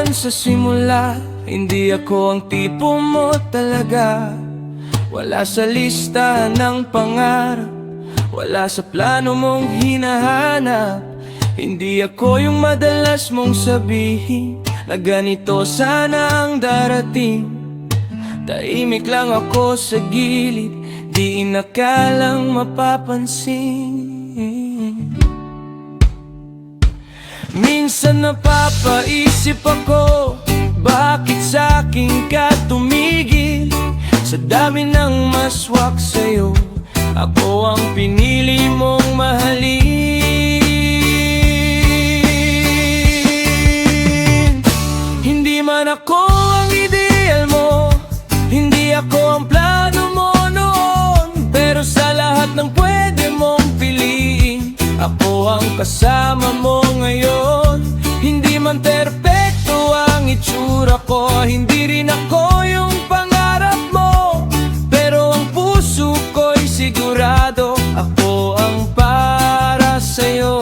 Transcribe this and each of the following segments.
naman sa simula, hindi ako ang tipo mo talaga. Wala sa lista ng pangarap, wala sa plano mong hinahanap. Hindi ako yung madalas mong sabihin na ganito sana ang darating. Tahimik lang ako sa gilid, di inakalang mapapansin. Minsan napapaisip ako, bakit sa'kin ka tumigil? Sa dami ng maswak sa'yo, ako ang pinili mong mahalin. Hindi man ako ang ideal mo, hindi ako ang plano mo noon, pero sa lahat ng pwede mong piliin, ako ang kasama mo ngayon. Hindi man perpekto ang itsura ko, hindi rin ako yung pangarap mo, pero ang puso ko'y sigurado ako ang para sa'yo.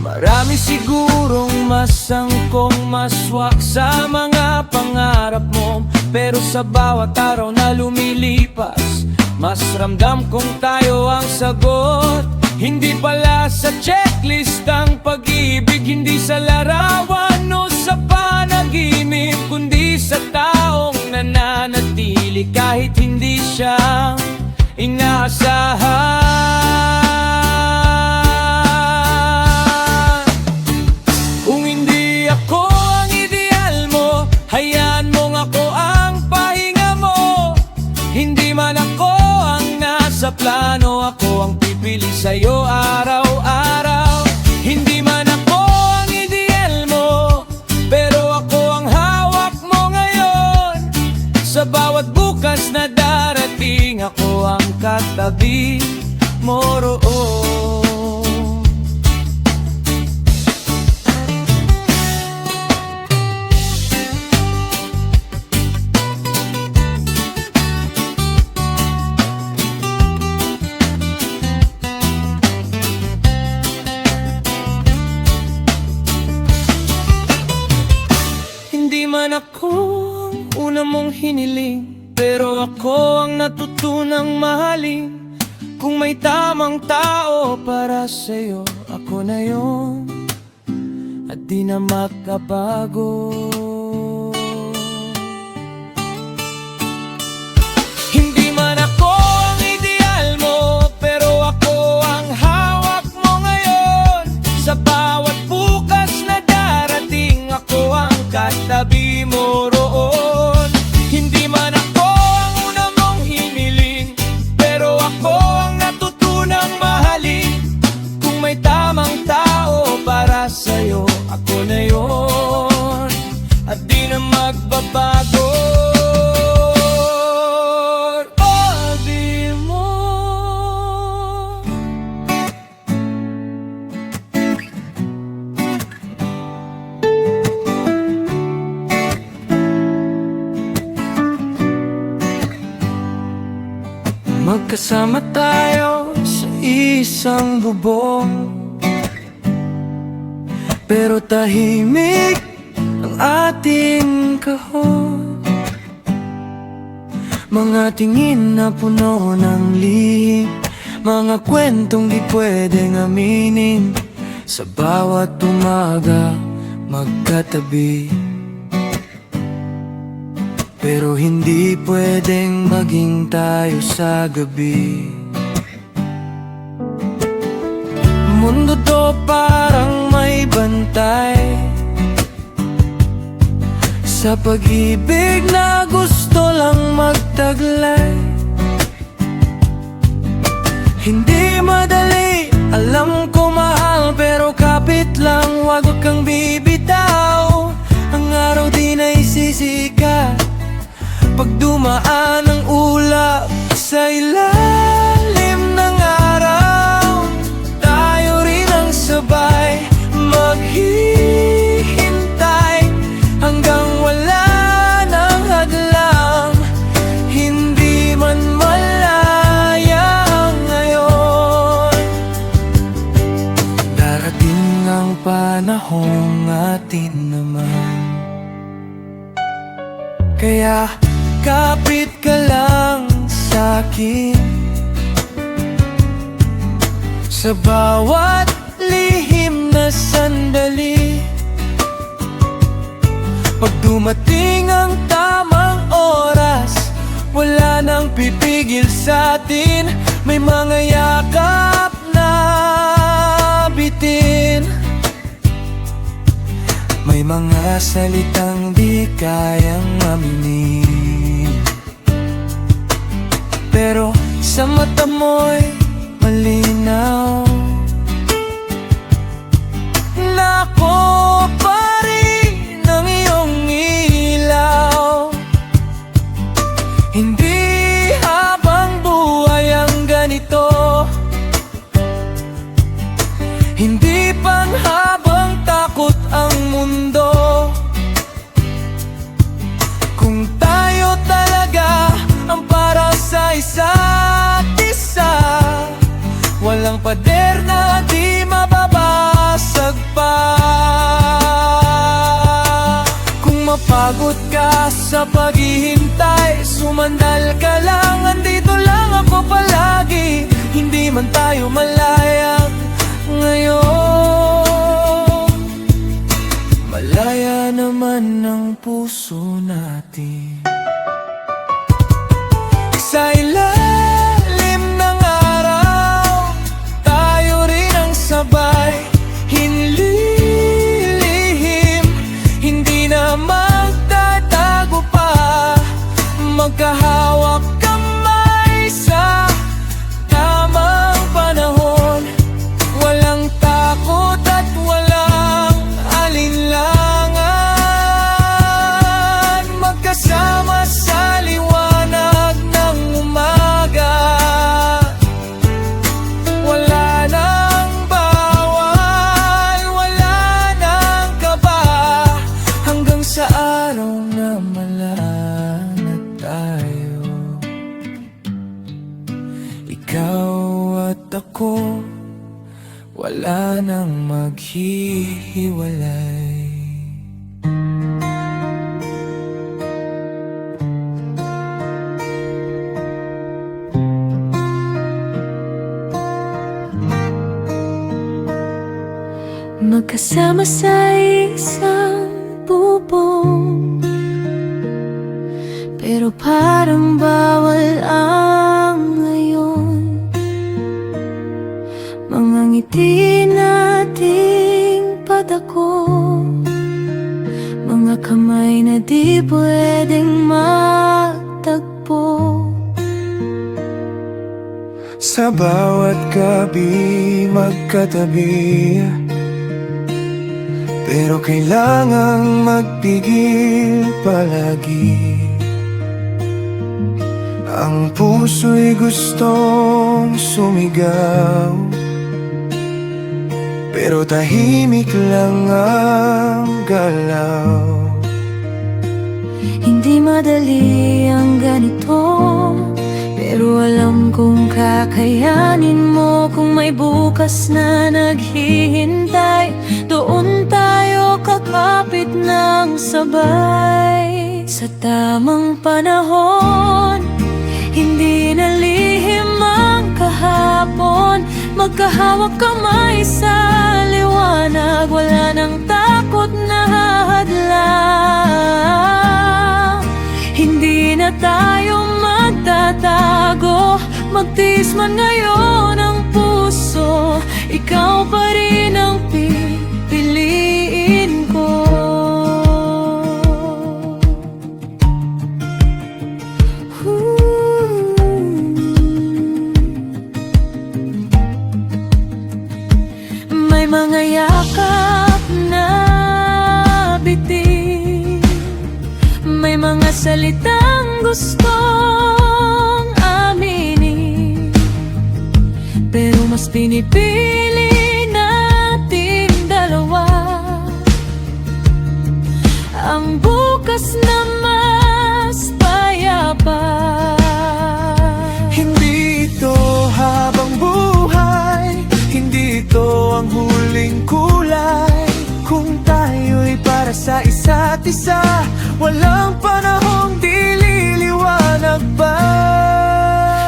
Marami sigurong masangkong maswak sa mga pangarap mo, pero sa bawat araw na lumilipas, mas ramdam kong tayo ang sagot. Hindi pala sa checklist ang pag-ibig, hindi sa larawan o sa panaginip, kundi sa taong nananatili kahit hindi siya inaasahan. Kung hindi ako ang ideal mo, hayaan mong ako ang pahinga mo. Hindi man ako ang nasa plano, ako ang pipili sa'yo araw-araw. Hindi man ako ang ideal mo, pero ako ang hawak mo ngayon. Sa bawat bukas na darating, ako ang katabi mo roon. Hindi man ako ang una mong hiniling, pero ako ang natutunang mahalin. Kung may tamang tao para sa'yo, ako na yon at di na makabago. Hindi man ako ang ideal mo, pero ako ang hawak mo ngayon. Sa bawat bukas na darating, ako ang katabi mo roon. Hindi man ako ang una mong hiniling, pero ako ang natutunang mahalin. Kung may tamang tao para sa'yo, ako na yon at di na magbabago. Oh, di mo. Magkasama tayo sa isang bubong, pero tahimik ang ating kahon. Mga tingin na puno ng lihim, mga kwentong di pwedeng aminin. Sa bawat umaga magkatabi, pero hindi pwedeng maging tayo sa gabi. Mundo to parang may bantay, sa pag-ibig na gusto lang magtaglay. Hindi madali, alam ko mahal, pero kapit lang, wag kang bibitaw. Ang araw di na isisikat pag dumaan ang ulap sa ilalim ng araw. Tayo rin ang sabay maghihintay hanggang wala nang hadlang. Hindi man malaya ngayon, panahong atin naman. Kaya kapit ka lang sa'kin, sa bawat lihim na sandali. Pag dumating ang tamang oras, wala nang pipigil sa'tin. May mga yakap na bitin, may mga salitang di kayang aminin, pero sa mata mo'y malinaw na ako pa rin ang iyong ilaw. Hindi habang buhay ang ganito, hindi panghabang takot ang mundo. Kung tayo talaga ang para sa isa't isa, walang pader na di mababasag pa. Kung mapagod ka sa paghihintay, sumandal ka lang, andito lang ako palagi. Hindi man tayo malaya ngayon, malaya naman ang puso natin. Sa ilalim ng araw, tayo rin ang sabay, hinlilihim, hindi na magtatago pa. Magkahawak kamay sa tamang panahon, walang takot at walang alinlangan. Magkasama sa liwanag ng umaga, wala nang bawal, wala nang kaba, hanggang sa araw na malana tayo. Ikaw at ako, wala nang maghihiwalay. Magkasama sa isang bubong, pero parang bawal ang ngayon. Mga ngiti nating padako, mga kamay na di pwedeng magtagpo. Sa bawat gabi magkatabi, pero kailangang magpigil palagi. Ang puso'y gustong sumigaw, pero tahimik lang ang galaw. Hindi madali ang ganito, pero alam kong kakayanin mo. Kung may bukas na naghihintay, doon tayo kakapit ng sabay. Sa tamang panahon, hindi na lihim ang kahapon. Magkahawak kamay sa liwanag, wala nang takot na hadlang. Hindi na tayo magtatago, magtiis man ngayon ang puso, ikaw pa rin ang pipiliin ko. May mga yakap na bitin, may mga salitang gustong aminin, pero mas pinipili natin dalawa ang bukas na mas payapa. Hindi ito habang buhay, hindi ito ang huling kulay. isa. Walang panahong di liliwanag pa.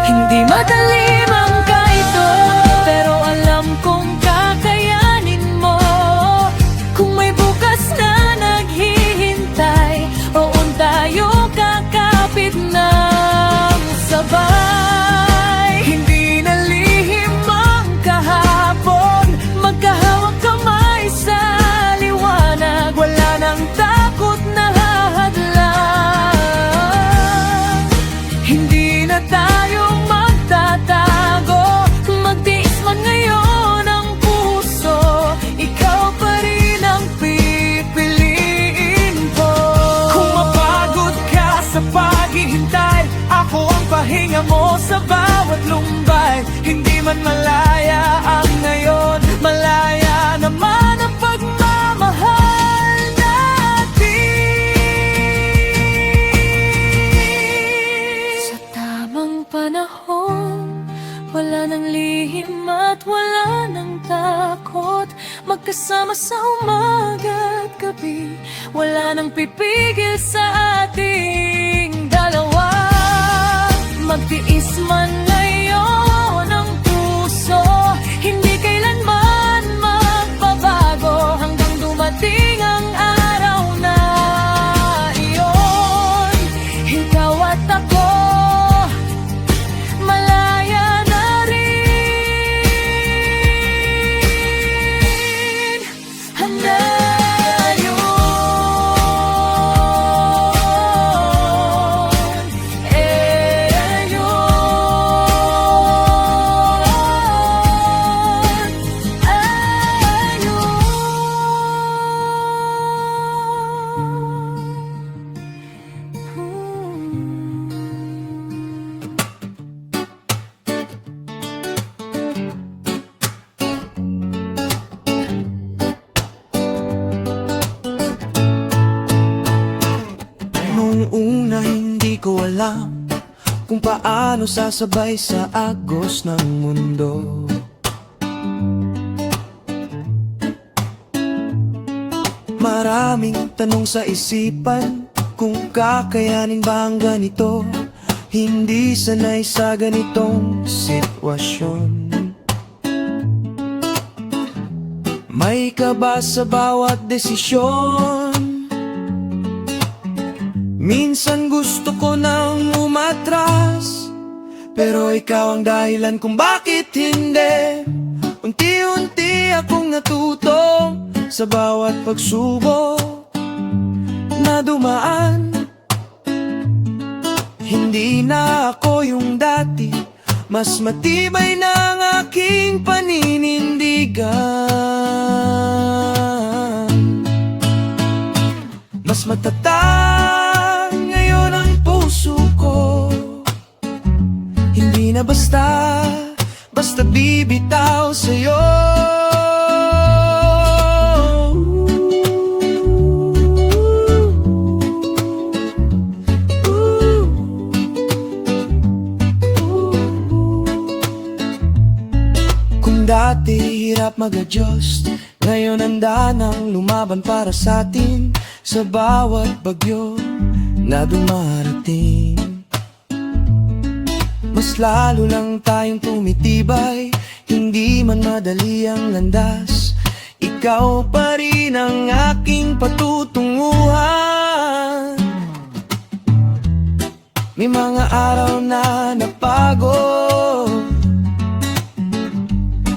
Hindi madali man ito, pero alam kong kakayanin mo. Kung may bukas na naghihintay, roon tayo kakapit ng sabay. Hindi na lihim ang kahapon, magkahawak kamay sa liwanag. Wala nang takot na hahadlang. Hindi na tayo Magtatago, magtiis man ngayon ang puso, ikaw pa rin ang pipiliin ko. Kung mapagod ka sa paghihintay, ako ang pahinga mo sa bawat lumbay. Hindi man malaya ang ngayon, malaya naman ang pagmamahal natin. Sa tamang panahon, wala nang lihim at wala nang takot. Magkasama sa umaga at gabi, wala nang pipigil sa ating dalawa. Magtiis man ngayon ang puso, hindi kailanman magbabago, hanggang dumating ang araw na iyon. Ikaw at ako, malaya na rin. Handa yun. Noong una hindi ko alam kung paano sasabay sa agos ng mundo. Maraming tanong sa isipan, kung kakayanin ba ang ganito. Hindi sanay sa ganitong sitwasyon. May kaba sa bawat desisyon. Minsan gusto ko nang umatras, pero ikaw ang dahilan kung bakit hindi. Unti-unti akong natuto sa bawat pagsubok na dumaan. Hindi na ako yung dati, mas matibay na ang aking paninindigan. Mas matatag ngayon ang puso ko, hindi na basta bibitaw sa'yo. Kung dati hirap mag-adjust, ngayon handa nang lumaban para sa atin sa bawat bagyo na dumarating. Mas lalo lang tayong tumitibay, hindi man madali ang landas. Ikaw pa rin ang aking patutunguhan. May mga araw na napagod,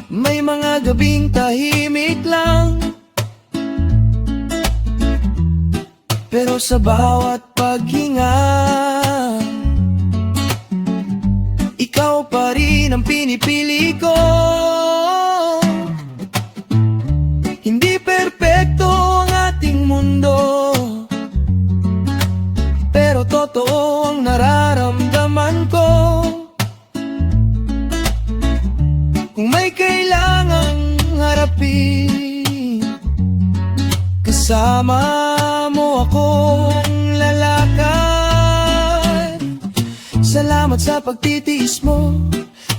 may mga gabing tahimik lang, pero sa bawat paghinga, ikaw pa rin ang pinipili ko. Hindi perpekto ang ating mundo, pero totoo ang nararamdaman ko. Kung may kailangang harapin, kasama mo akong lalakad. Salamat sa pagtitiis mo,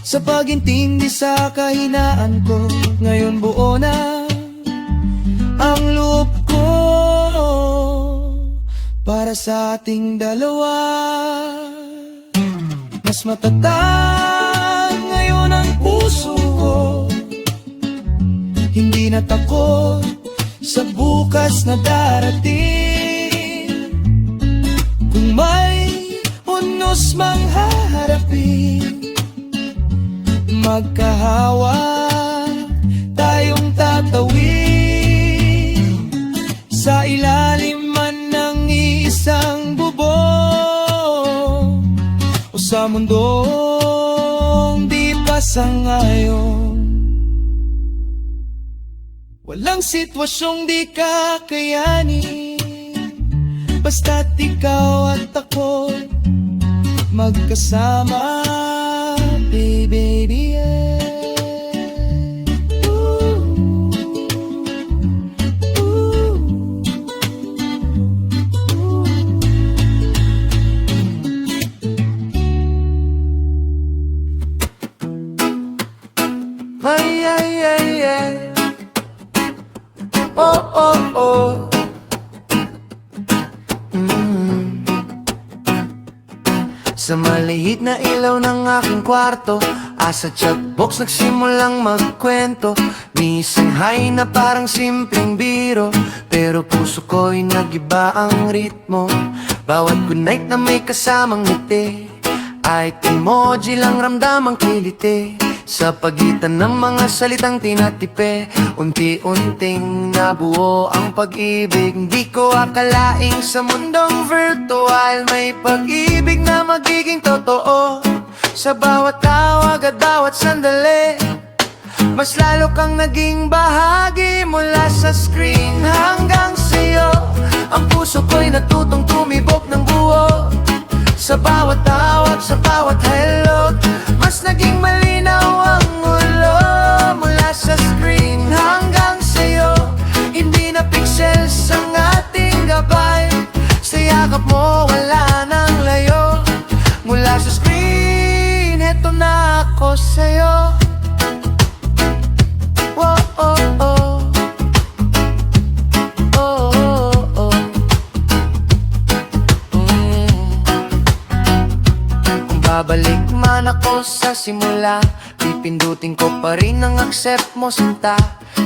sa pag-intindi sa kahinaan ko. Ngayon buo na ang loob ko. para sa ating dalawa. Mas matatag ngayon ang puso ko, hindi na takot sa bukas na darating. Kung may unos mang haharapin, magkahawa tayong tatawid sa ilalim man ng isang bubong o sa mundong di pa sangayon. Walang sitwasyong di kakayanin, basta't ikaw at ako magkasama, baby, yeah. Ooh, ooh, ooh. Ay, ay, ay, ay. Oh, oh, oh. Sa maliit na ilaw ng aking kwarto, asa chatbox nagsimulang magkwento. Minsan hay na parang simpleng biro, pero puso ko'y nagiba ang ritmo. Bawat good night na may kasamang ngiti, ay emoji lang ramdam ang kiliti. Sa pagitan ng mga salitang tinatipe, unti-unting nabuo ang pag-ibig. Di ko akalaing sa mundong virtual may pag-ibig na magiging totoo. Sa bawat tawag at bawat sandali, mas lalo kang naging bahagi. Mula sa screen hanggang sa'yo, ang puso ko'y natutong tumibok ng buo. Sa bawat tawag, sa bawat hello, mas naging malinaw ang ulo. Mula sa screen hanggang sa'yo, hindi na pixels ang ating gabay. Sa yakap mo wala nang layo. Mula sa screen, heto na ako sa'yo. Whoa, oh, oh. Oh, oh, oh. Kung babalik man ako sa simula, pipindutin ko pa rin ang accept mo sinta.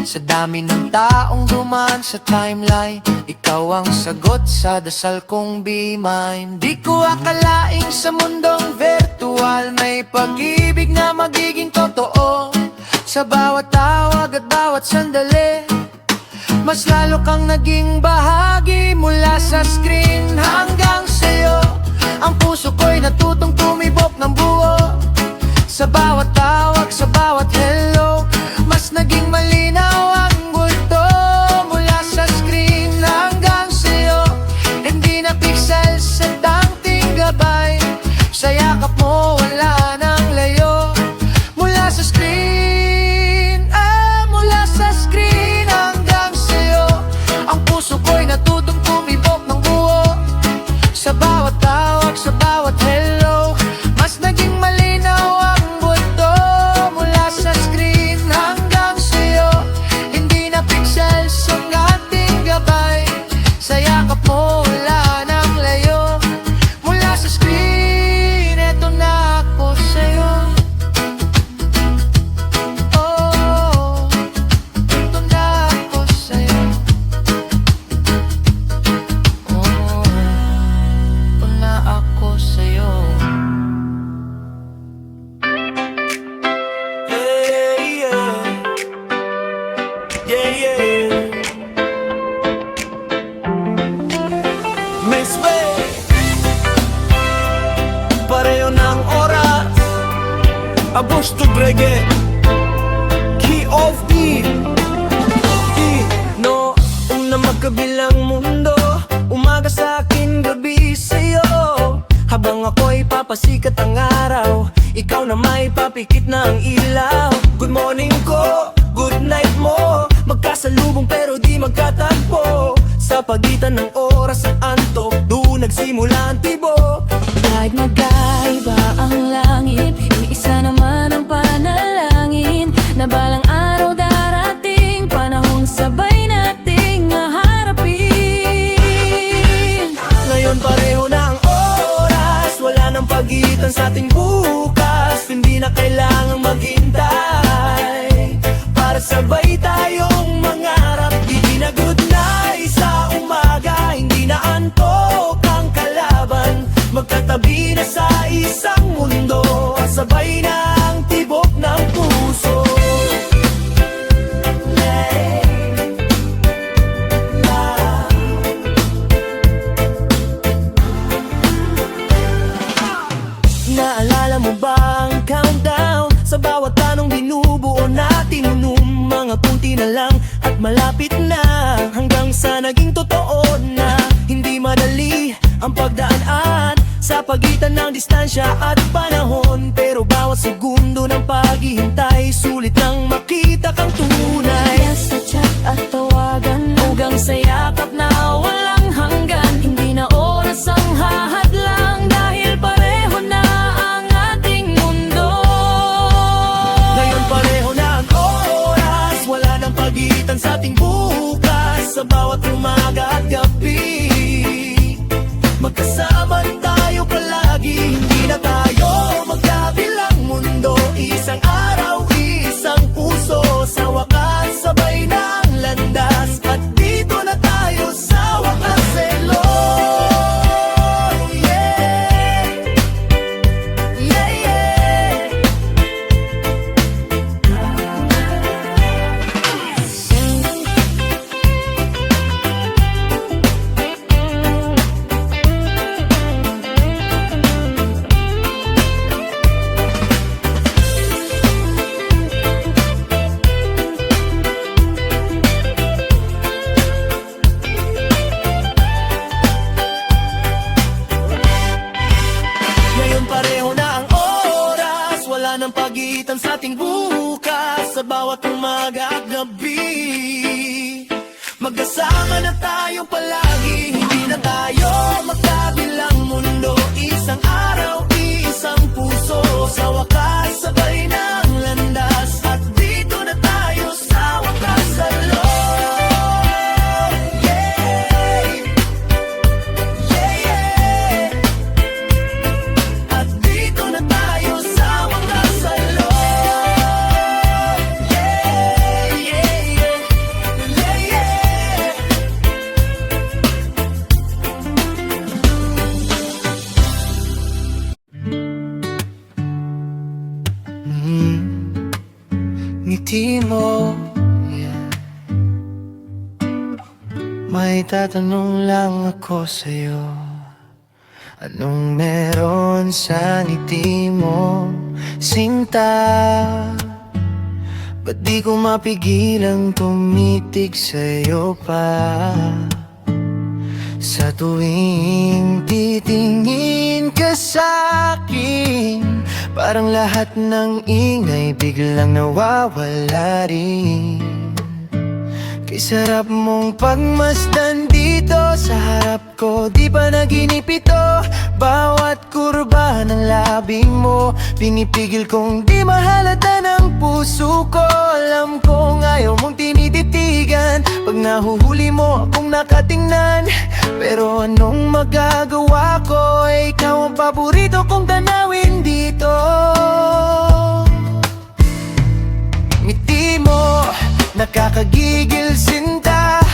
Sa dami ng taong dumaan sa timeline, ikaw ang sagot sa dasal kong be mine. Di ko akalaing sa mundong virtual may pag-ibig na magiging totoo. Sa bawat tawag at bawat sandali, mas lalo kang naging bahagi. Mula sa screen hanggang sa'yo, ang puso ko'y natutong tumibok ng buo. Sa bawat tawag, sa bawat hello, mas naging malinaw ang multo. Mula sa screen hanggang sa'yo, hindi na pixels at tangting gabay. Sa yakap mo wala nang layo. Mula sa screen, mula sa screen hanggang sa'yo, ang puso ko'y natutong tumibok ng buo. Sa bawat tawag, sa bawat hello, mas naging malinaw ang multo. Mula sa screen hanggang sa'yo, hindi na pixels ang ating gabay. Sa yakap mo wala nang layo. Mula sa screen, eto na ako sa'yo. Oh, eto na ako sa'yo. Oh, eto na ako sa'yo. Yeah, yeah. Yeah, yeah. Miss Way, pareho ng oras, Agosto Brege, Key of E. No, una magkabilang mundo, umaga sa akin, gabi sa'yo. Habang ako'y papasikat ang araw, ikaw na may papikit na ang ilaw. Good morning ko, good night mo, magkasalubong pero di magkatagpo. Sa pagitan ng oras at antok, doon nagsimula ang tibok. Kahit magkaiba ang langit, iisa naman ang panalangin, na balang araw darating, panahong sabay nating haharapin. natin bukas. Hindi na kailangang maghintay para sabay tayong mangarap. Di na good night sa umaga, hindi na antok ang kalaban. Magkatabi na sa isang mundo, sabay na ang tibok ng puso. Naalala mo ba ang countdown? Sa bawat tanong binubuo natin nung mga kunti na lang at malapit na, hanggang sa naging totoo na. Hindi madali ang pagdaanan sa pagitan ng distansya at panahon, pero bawat segundo ng paghihintay sulit nang makita kang tunay. Yes, sa chat at tawagan, hanggang sa yakap na walang hanggan. Hindi na oras ang hahadlang, dahil pareho na ang ating mundo. Ngayon pareho na ang oras, wala nang pagitan sa ating bukas. Sa bawat umaga at gabi, magkasama tayo palagi. Hindi na tayo magkabilang mundo, isang araw, isang puso. Sa wakas, sabay na ang landas, at dito na tayo sa wakas. Hello, yeah, yeah, yeah. Ngayon pareho na ang oras, wala nang pagitan sa ating bukas. Sa bawat umaga at gabi, magkasama na tayo palagi. Hindi na tayo magkabilang mundo, isang araw, isang puso. Sa wakas, sabay na ang landas, at dito na tayo sa wakas. Hello, yeah, yeah, yeah. At dito na tayo sa wakas. Hello, yeah, yeah, yeah, yeah, yeah. Ngiti mo, yeah. May tatanong lang ako sa'yo. Anong meron sa ngiti mo, sinta? Ba't di ko mapigilang tumitig sa'yo pa? Sa tuwing titingin ka sa'kin, parang lahat ng ingay biglang nawawala rin. Kay sarap mong pagmasdan dito sa harap ko, di pa naginip ito. Bawat kurba ng labing mo, pinipigil kong di mahalata ng puso ko. Alam kong ayaw mong tinititigan, pag nahuhuli mo akong nakatingnan. Pero anong magagawa ko, ikaw ang paborito kong tanawin dito. Ngiti mo, nakakagigil sinta,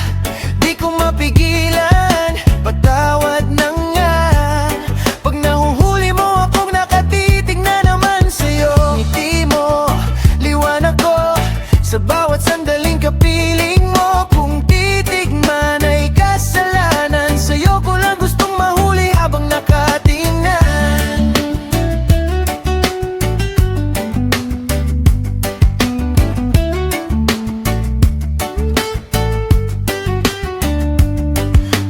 di ko mapigilan, patawad na nga. Pag nahuhuli mo akong nakatitig na naman sa'yo. Ngiti mo, liwanag ko, sa bawat sandaling kapiling mo. Kung titig man ay kasalanan, sa'yo ko lang gustong mahuli habang nakatingnan.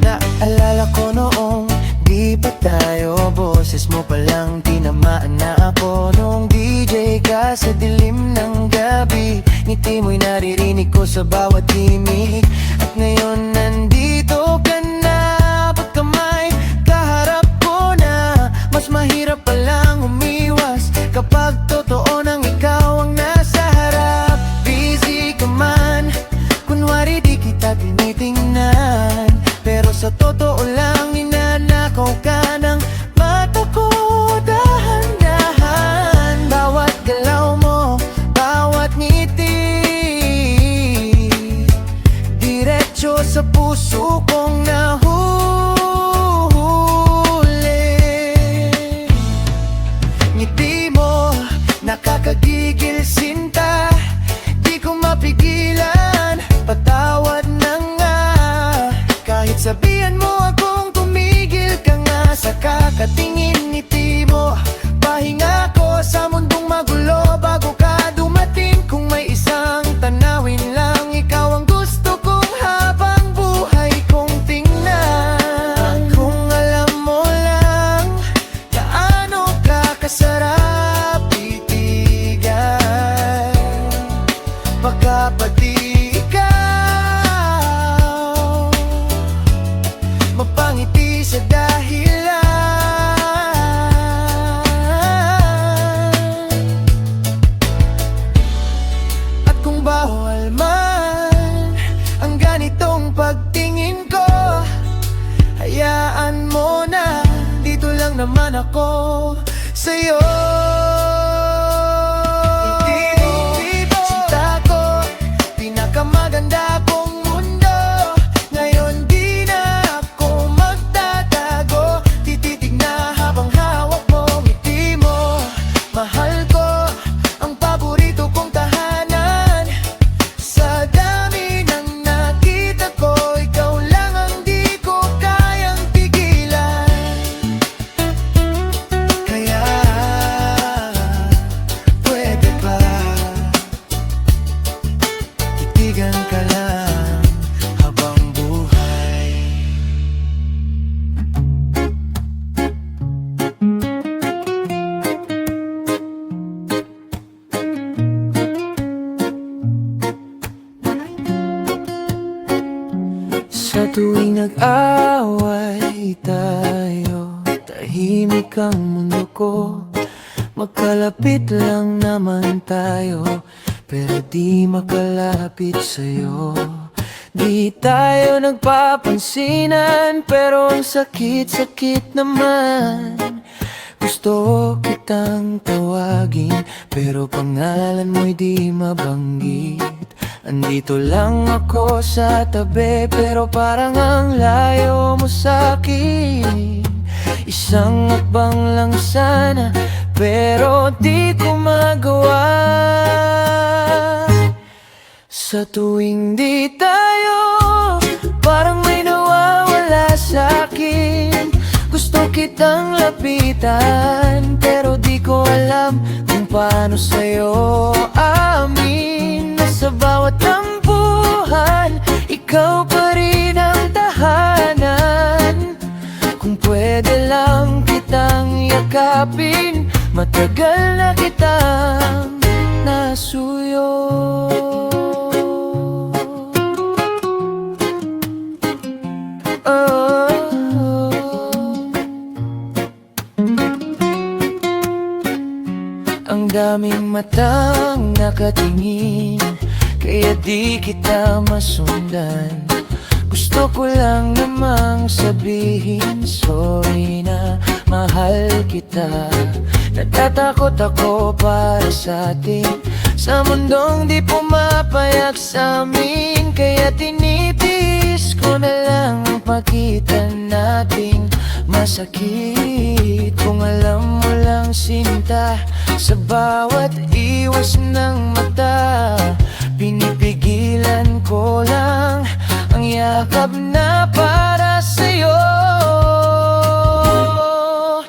Naalala ko noong di pa tayo, boses mo palang tinamaan na ako. Nung DJ ka sa dilim ng gabi, ngiti mo'y naririnig ko sa bawat himig. At ngayon nandito ka na, pagkamay kaharap ko na. Mas mahirap palang umiwas kapag totoo nang ikaw ang nasa harap. Busy ka man, kunwari di kita tinitingnan, pero sa totoo lang ninanakaw ka ng mata ko. Dahan-dahan presyo sa puso kong nahuli. Ngiti mo, nakakagigil sinta, di ko mapigilan, patawad na nga. Kahit sabihan mo akong tumigil ka nga, sa kakatingin ngiti mo, pahinga ko sa mundong magulo bago ka dumating. Kung may isang tanawin lang, ikaw ang gusto kong habang buhay kong tingnan. Kung alam mo lang gaano ka kasarap titigan, baka pati ikaw mapangiti sa dahilan. At kung bawal man ang ganitong pagtingin ko, hayaan mo na, dito lang naman ako sa'yo. Hindi mo, sinta ko, pinakamaganda kong mundo. Ngayon di na ako magtatago, tititig na habang hawak mo ngiti mo. Mahal ko, ang paborito kong tahanan. Sa dami ng nakita ko, ikaw lang ang di ko kayang pigilan. Kaya pwede ba titigan ka lang habang buhay? Sa tuwing nag-away tayo, tahimik ang mundo ko. Magkalapit lang naman tayo, pero di makalapit sa'yo. Di tayo nagpapansinan, pero ang sakit-sakit naman. Gusto kitang tawagin, pero pangalan mo'y di mabanggit. Andito lang ako sa tabi, pero parang ang layo mo sa'kin. Isang hakbang lang sana, pero di ko magawa. Sa tuwing di tayo, parang may nawawala sa'kin. Gusto kitang lapitan, pero di ko alam kung paano sa'yo amin. Na sa bawat tampuhan, ikaw pa rin ang tahanan. Kung pwede lang kitang yakapin, matagal na kitang nasuyo. Ang daming matang nakatingin, kaya di kita masundan. Gusto ko lang namang sabihin sorry na mahal kita. Natatakot ako para sa atin, sa mundong di pumapayag sa amin. Kaya tinitiis ko na lang ang pagitan nating masakit. Kung alam mo lang sinta, sa bawat iwas ng mata, pinipigilan ko lang ang yakap na para sa'yo.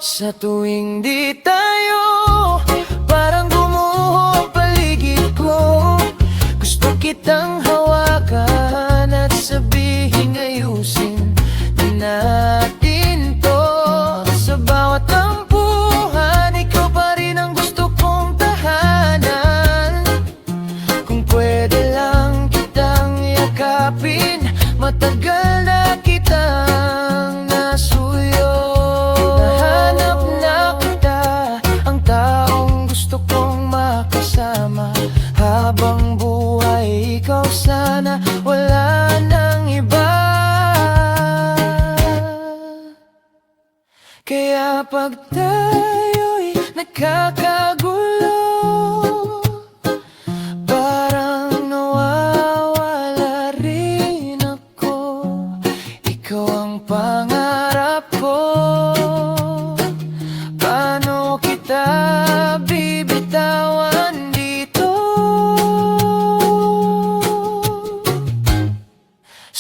Sa tuwing di tayo, parang gumuho ang paligid ko. Gusto kitang hawakan at sabihin ayusin na natin to. Sa bawat tampuhan, ikaw pa rin ang gusto kong tahanan. Kung pwede lang kitang yakapin, matagal na kitang nasuyo. Nahanap na kita, ang taong gusto kong makasama. Habang buhay, ikaw sana, wala nang iba. Kaya pag tayo'y nagkakagulo, parang nawawala rin ako.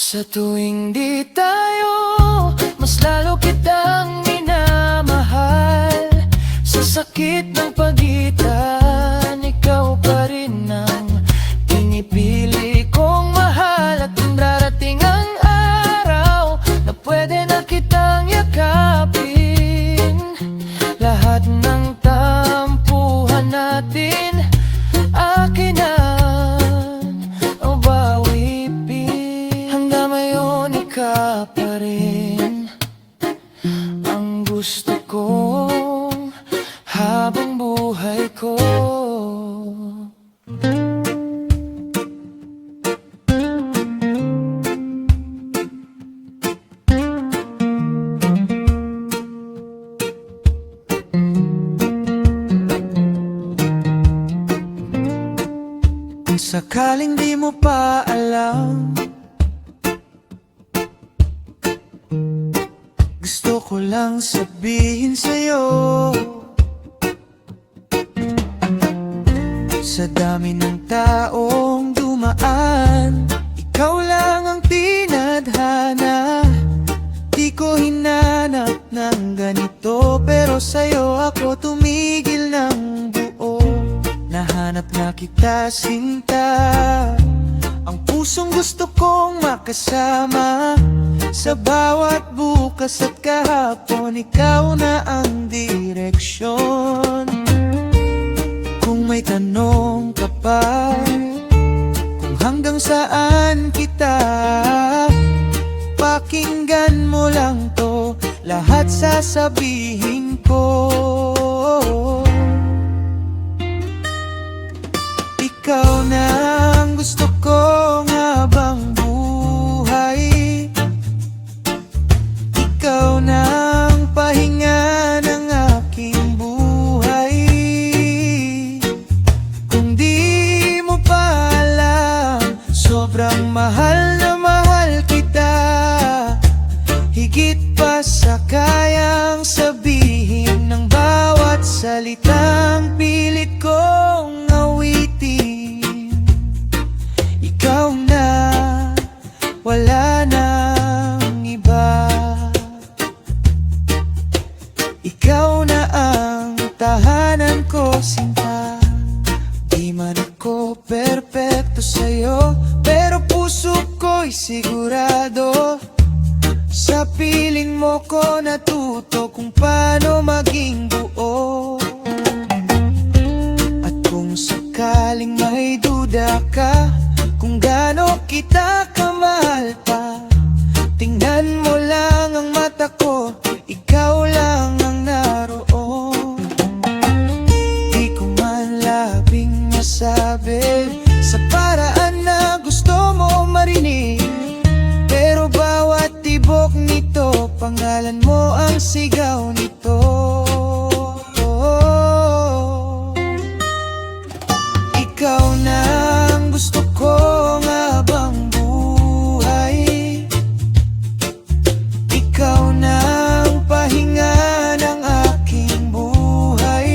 Sa tuwing di tayo, mas lalo kitang minamahal. Sa sakit ng pagitan, ikaw pa rin ang pinipili kong mahal. At kung darating ang araw na pwede na kitang yakapin, lahat ng tampuhan natin akin na ang bawipin. Hanggang ngayon ikaw pa rin ang gusto kong habang buhay ko. Kung sakaling di mo pa alam, gusto ko lang sabihin sa'yo, sa dami ng taong dumaan, ikaw lang ang tinadhana. Di ko hinanap ng ganito, pero sa'yo ako tumigil ng buo. Nahanap na kita, sinta, ang pusong gusto kong makasama. Sa bawat bukas at kahapon, ikaw na ang direksyon. Kung may tanong ka pa, kung hanggang saan kita, pakinggan mo lang to, lahat sasabihin ko. Ikaw na ang gusto kong habang buhay. Ikaw na ang pahinga ng aking buhay. Kung di mo pa alam, sobrang mahal na mahal kita. Higit pa sa kayang sabihin ng bawat salitang pilit kong awitin. Ikaw na, wala nang iba. Ikaw na ang tahanan ko, sinta. Di man ako perpekto sa'yo, pero puso ko'y sigurado. Sa piling mo ko natuto kung paano maging buo. At kung sakaling may duda ka kung gaano kita kamahal pa, tingnan mo lang ang mata ko, ikaw lang ang naroon. Di ko man labing masabi sa paraan na gusto mo marinig, pero bawat tibok nito, pangalan mo ang sigaw nito. Ikaw na ang gusto kong habang buhay. Ikaw na ang pahinga ng aking buhay.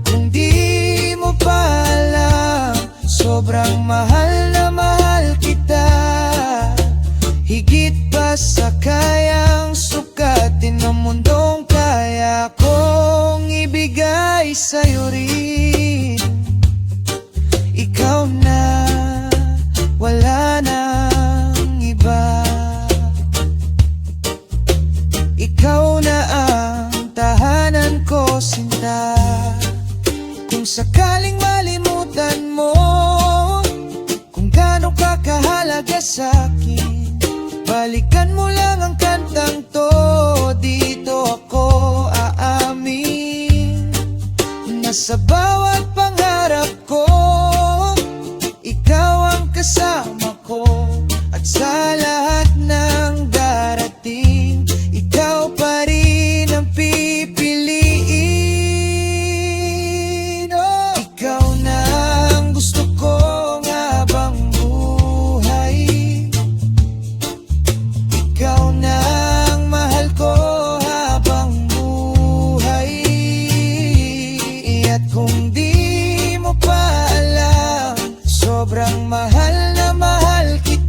Kung di mo pa alam, sobrang mahal na mahal kita. Higit pa sa kayang sukatin ng mundong kaya kong ibigay sa'yo rin. Ikaw na, wala nang iba. Ikaw na ang tahanan ko, sinta. Kung sakaling malimutan mo kung gaano ka kahalaga sa'kin, balikan mo lang ang kantang to. Dito ako aamin na sa bawat pangarap ko, ikaw ang kasama ko. At sa lahat ng darating, ikaw pa rin ang pipiliin. Oh, ikaw na ang gusto kong habang buhay. Ikaw na ang mahal ko habang buhay. At kung di mo pa alam, sobrang mahal na mahal kita.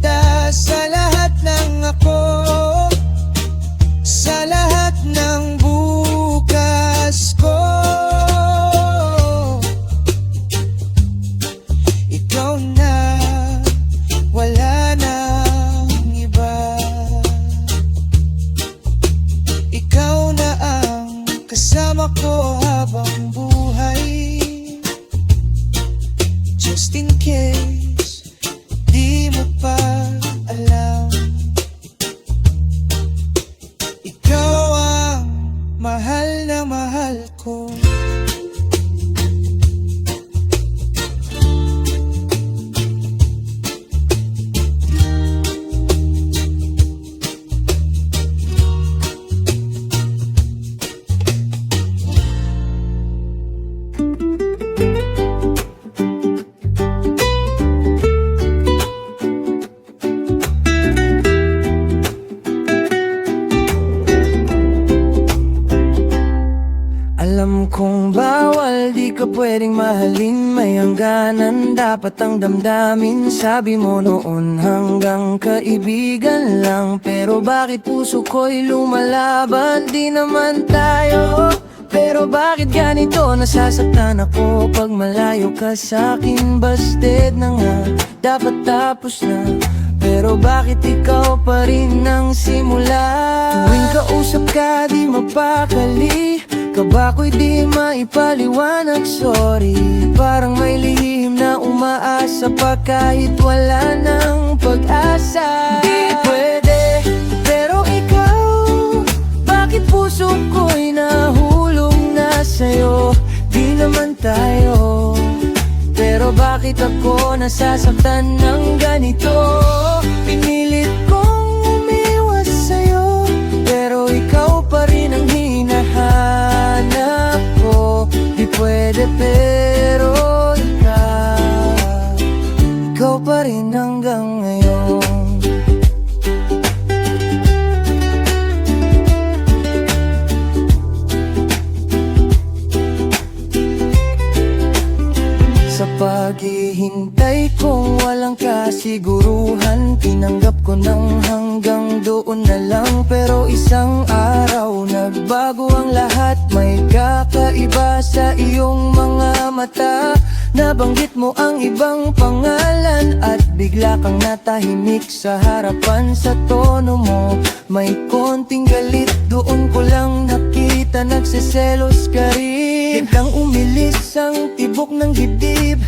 ganyan dapat ang damdamin. Sabi mo noon hanggang kaibigan lang, pero bakit puso ko'y lumalaban? Di naman tayo, pero bakit ganito? Nasasaktan ako pag malayo ka sa'kin. Busted na nga, dapat tapos na, pero bakit ikaw pa rin ang simula? Tuwing kausap ka di mapakali, kaba ko'y di maipaliwanag, sorry. Parang may lihim na umaasa pa kahit wala ng pag-asa. Di pwede, pero ikaw, bakit puso ko'y nahulog na sa'yo? Di naman tayo, pero bakit ako nasasaktan ng ganito? Pinilit kong umiwas sa'yo, pero ikaw pa rin ang hinahanap ko. Di pwede pero ikaw pa rin hanggang ngayon. Sa paghihintay kong walang kasiguruhan, tinanggap ko nang hanggang doon na lang. Pero isang araw nagbago ang lahat, may kakaiba sa iyong mga mata. Nabanggit mo ang ibang pangalan at bigla kang natahimik sa harapan. Sa tono mo may konting galit, doon ko lang nakita nagseselos ka rin. Biglang umilis ang tibok ng dibdib,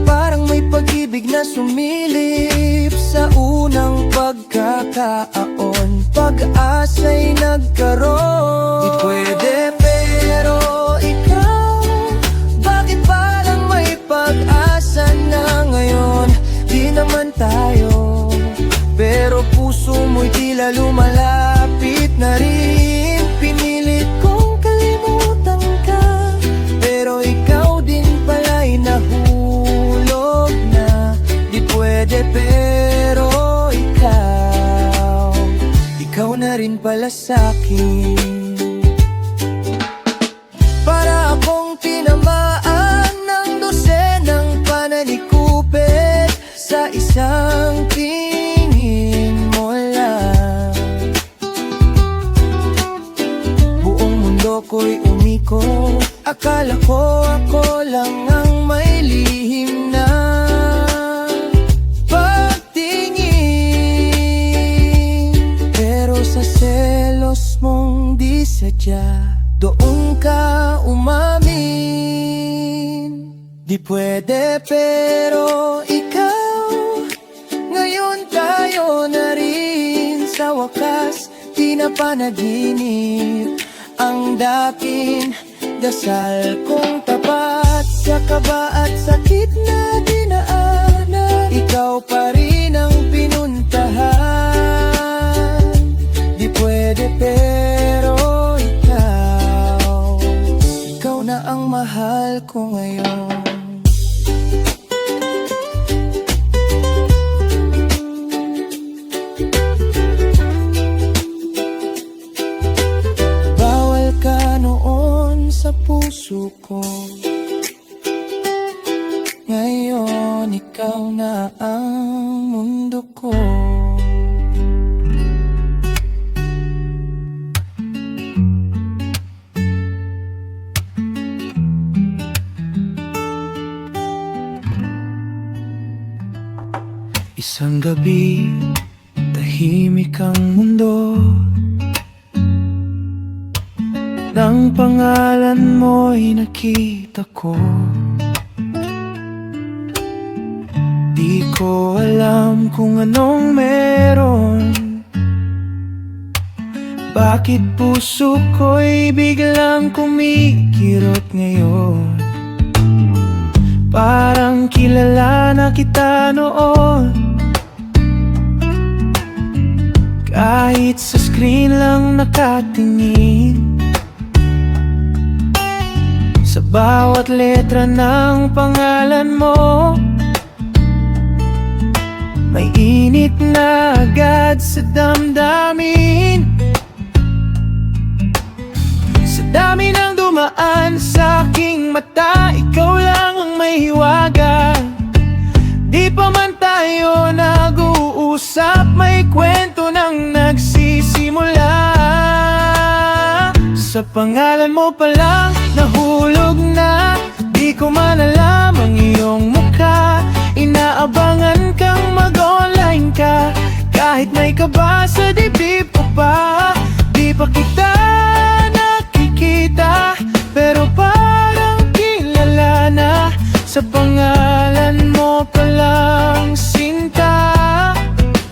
parang may pag-ibig na sumilip. Sa unang pagkakataon, pag-asa'y nagkaroon. Di pwede pero ikaw, bakit parang may pag-asa na ngayon? Di naman tayo, pero puso mo'y tila lumalapit na rin. Pinilit kong kalimutan ka, pero ikaw din pala'y nahulog na. Di pwede pero ikaw na rin pala sa'kin. Para akong tinamaan ng dosenang panalikupit, sa isang tingin mo lang buong mundo ko'y umiko. Akala ko ako lang ang may lihim na pagtingin, pero sa selos mong di sadya, doon ka umamin. Di pwede pero ikaw, ngayon tayo na rin. Sa wakas, di na panaginip ang dating dasal kong tapat. Sa kaba at sakit na dinaanan, ikaw pa rin ang pinuntahan. Di pwede pero ikaw na ang mahal ko ngayon. Bawal ka noon sa puso ko, ngayon ikaw na ang mundo ko. Isang gabi, tahimik ang mundo, nang pangalan mo'y nakita ko. Di ko alam kung anong meron, bakit puso ko'y biglang kumikirot ngayon. Parang kilala na kita noon, kahit sa screen lang nakatingin. Sa bawat letra ng pangalan mo, may init na agad sa damdamin. Sa dami ng dumaan sa aking mata, ikaw lang ang may hiwaga. Sa pangalan mo palang nahulog na, di ko man alam ang iyong mukha. Inaabangan kang mag-online ka, kahit may kaba sa dibdib ko pa. Di pa kita nakikita, pero parang kilala na. Sa pangalan mo palang sinta,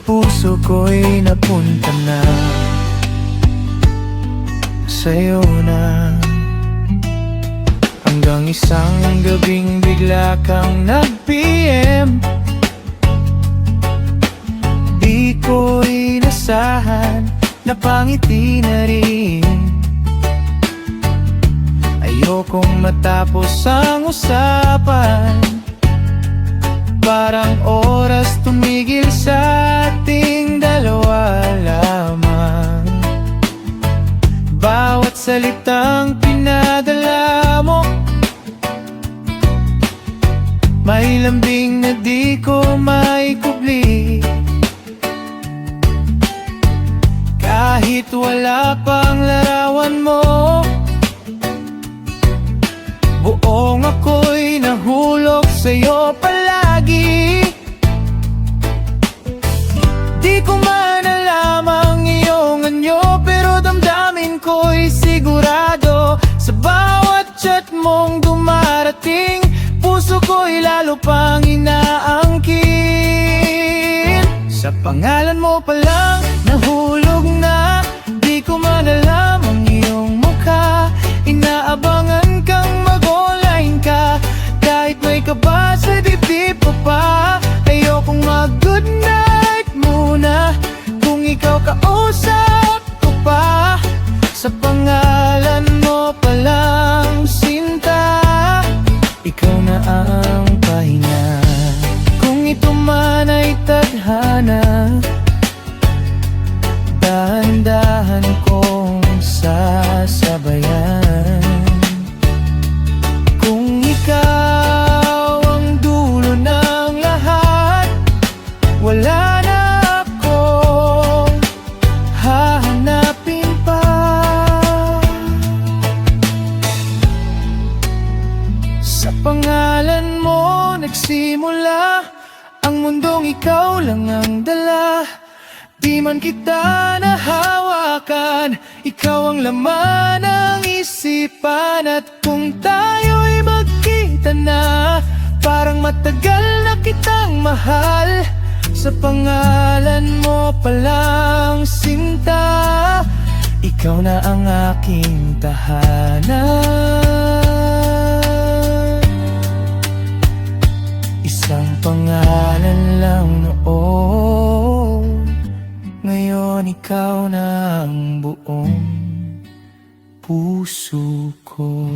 puso ko'y napunta na sa'yo na. Hanggang isang gabing bigla kang nag-PM, di ko inasahan, napangiti na rin. Ayokong matapos ang usapan, parang oras tumigil sa ating dalawa lamang. Bawat salitang pinadala mo, may lambing na di ko maikubli. Kahit wala pang larawan mo, buong ako'y nahulog sa'yo palagi. Di ko man alam ang iyong anyo, pero damdamin ko'y sigurado. Sa bawat chat mong dumarating, puso ko'y lalo pang inaangkin. Sa pangalan mo palang nahulog na, di ko man alam ang iyong mukha. Inaabangan kang mag-online ka, kahit may kaba sa dibdib ko pa. Ayokong mag-good night muna, kung ikaw kausap ko pa. Sa pangalan mo palang sinta, ikaw na ang pahinga. Kung ito man ay tadhana, dahan-dahan kong sasabayan. Kung ikaw ang dulo ng lahat, wala na akong hahanapin pa. Sa pangalan mo nagsimula ang mundong, ikaw lang ang dala. Di man kita nahawakan, ikaw ang laman ng isipan. At kung tayo'y magkita na, parang matagal na kitang mahal. Sa pangalan mo palang sinta, ikaw na ang aking tahanan. Isang pangalan lang noon, ngayon ikaw na ang buong puso ko.